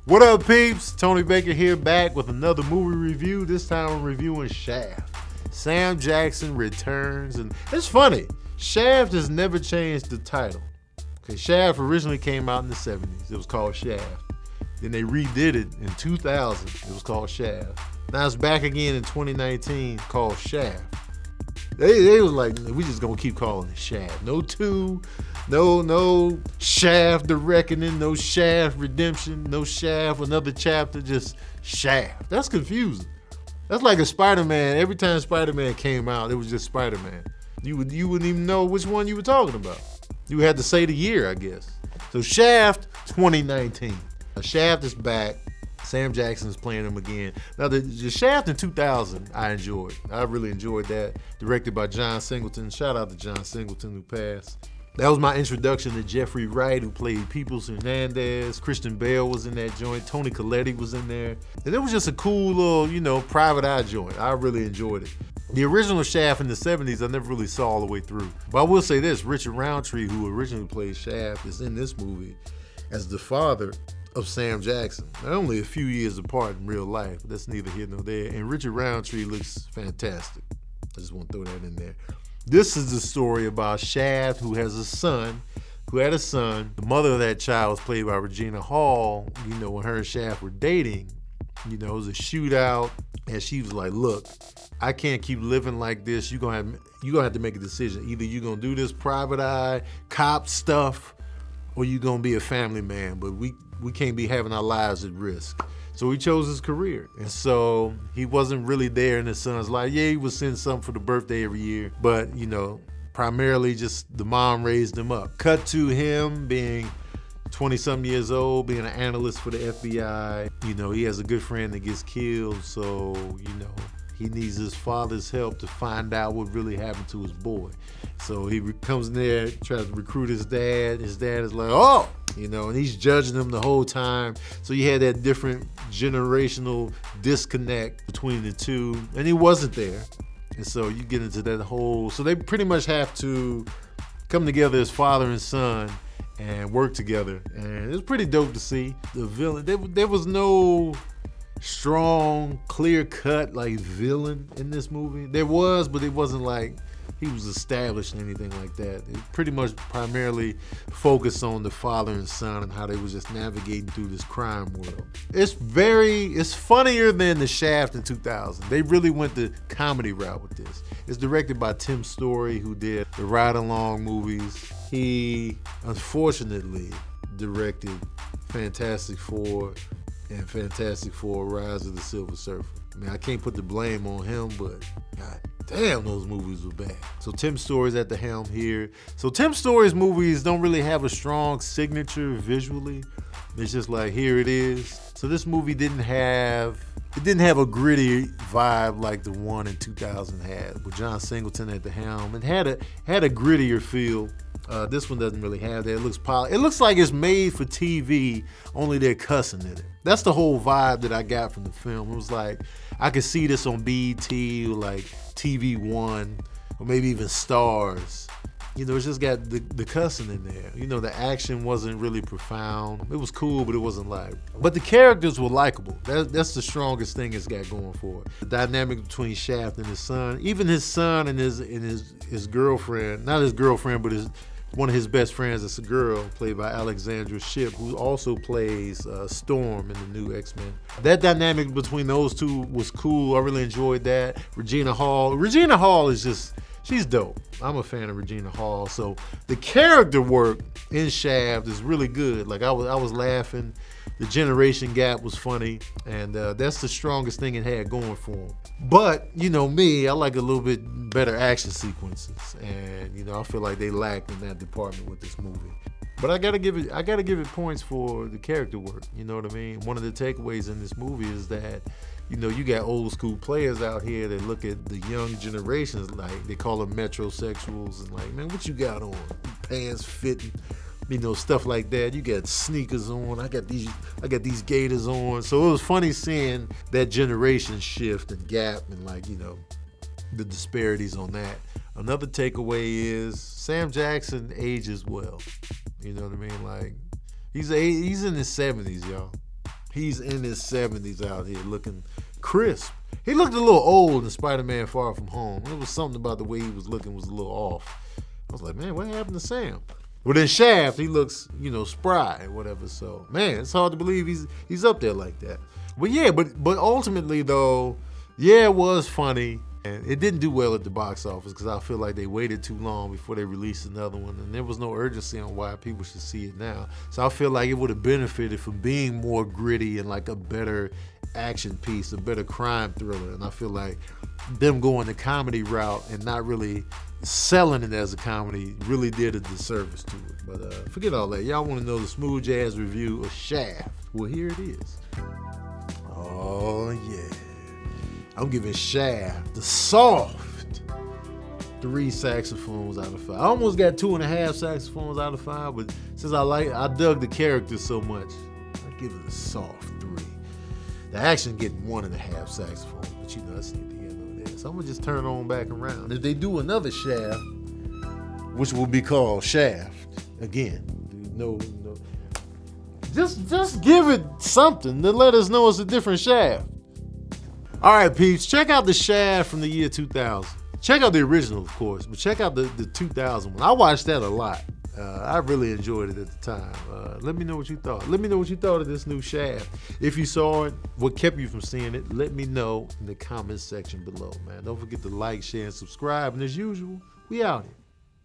What up, peeps? Tony Baker here, back with another movie review. This time I'm reviewing Shaft. Sam Jackson returns, and it's funny. Shaft has never changed the title. Okay, Shaft originally came out in the 70s. It was called Shaft. Then they redid it in 2000. It was called Shaft. Now it's back again in 2019 called Shaft. They was like, we just gonna keep calling it Shaft. No 2, no Shaft the Reckoning, no Shaft Redemption, no Shaft another chapter, just Shaft. That's confusing. That's like a Spider-Man. Every time Spider-Man came out, it was just Spider-Man. You wouldn't even know which one you were talking about. You had to say the year, I guess. So Shaft 2019. Shaft is back. Sam Jackson is playing him again. Now, the Shaft in 2000, I enjoyed. I really enjoyed that. Directed by John Singleton. Shout out to John Singleton, who passed. That was my introduction to Jeffrey Wright, who played Peeps Hernandez. Christian Bale was in that joint. Tony Colletti was in there. And it was just a cool little, private eye joint. I really enjoyed it. The original Shaft in the 70s, I never really saw all the way through. But I will say this, Richard Roundtree, who originally played Shaft, is in this movie as the father of Sam Jackson. They're only a few years apart in real life, but that's neither here nor there. And Richard Roundtree looks fantastic. I just want to throw that in there. This is the story about Shaft, who had a son. The mother of that child was played by Regina Hall. When her and Shaft were dating, it was a shootout, and she was like, look, I can't keep living like this. You're gonna have to make a decision. Either you're gonna do this private eye, cop stuff, or you're gonna be a family man, but we can't be having our lives at risk. So he chose his career. And so he wasn't really there in his son's life. Yeah, he would send something for the birthday every year, but primarily just the mom raised him up. Cut to him being 20-something years old, being an analyst for the FBI. He has a good friend that gets killed, so, he needs his father's help to find out what really happened to his boy. So he comes in there, tries to recruit his dad. His dad is like, oh, and he's judging him the whole time. So you had that different generational disconnect between the two, and he wasn't there. And so you get into that whole, so they pretty much have to come together as father and son and work together. And it was pretty dope to see. The villain, there was no strong, clear-cut villain in this movie. There was, but it wasn't like he was established in anything like that. It pretty much primarily focused on the father and son and how they was just navigating through this crime world. It's funnier than the Shaft in 2000. They really went the comedy route with this. It's directed by Tim Story, who did the Ride Along movies. He unfortunately directed Fantastic Four and Fantastic Four: Rise of the Silver Surfer. I can't put the blame on him, but god damn, those movies were bad. So Tim Story's at the helm here. So Tim Story's movies don't really have a strong signature visually. It's just like, here it is. So this movie didn't have a gritty vibe like the one in 2000 had, with John Singleton at the helm. It had a grittier feel. This one doesn't really have that. It looks like it's made for TV, only they're cussing in it. That's the whole vibe that I got from the film. It was like, I could see this on BET or like TV One, or maybe even Stars. It's just got the cussing in there. The action wasn't really profound. It was cool, but it wasn't but the characters were likable. That's the strongest thing it's got going for it. The dynamic between Shaft and his son, even his son and his girlfriend, not his girlfriend, but one of his best friends is a girl, played by Alexandra Shipp, who also plays Storm in the new X-Men. That dynamic between those two was cool. I really enjoyed that. Regina Hall is just, she's dope. I'm a fan of Regina Hall. So the character work in Shaft is really good. I was laughing. The generation gap was funny, and that's the strongest thing it had going for him. But, me, I like a little bit better action sequences, and, I feel like they lacked in that department with this movie. But I gotta give it points for the character work, you know what I mean? One of the takeaways in this movie is that, you got old school players out here that look at the young generations like, they call them metrosexuals, and like, man, what you got on? Pants fitting, stuff like that. You got sneakers on. I got these gaiters on. So it was funny seeing that generation shift and gap and the disparities on that. Another takeaway is Sam Jackson ages well. You know what I mean? He's in his 70s, y'all. He's in his 70s out here looking crisp. He looked a little old in Spider-Man Far From Home. There was something about the way he was looking was a little off. I was like, man, what happened to Sam? Well, in Shaft, he looks, spry or whatever. So, man, it's hard to believe he's up there like that. But yeah, but ultimately though, yeah, it was funny. And it didn't do well at the box office because I feel like they waited too long before they released another one, and there was no urgency on why people should see it now. So I feel like it would have benefited from being more gritty and like a better action piece, a better crime thriller. And I feel like them going the comedy route and not really selling it as a comedy really did a disservice to it. But forget all that. Y'all want to know the smooth jazz review of Shaft? Well, here it is. Oh yeah. I'm giving Shaft the soft 3 saxophones out of 5. I almost got 2.5 saxophones out of 5, but since I dug the character so much, I give it a soft 3. The action getting 1.5 saxophones, but that's neither here nor there. So I'm gonna just turn it on back around. If they do another Shaft, which will be called Shaft again, no, just give it something to let us know it's a different Shaft. All right, peeps, check out the Shaft from the year 2000. Check out the original, of course, but check out the 2000 one. I watched that a lot. I really enjoyed it at the time. Let me know what you thought. Let me know what you thought of this new Shaft. If you saw it, what kept you from seeing it, let me know in the comments section below, man. Don't forget to like, share, and subscribe. And as usual, we out here.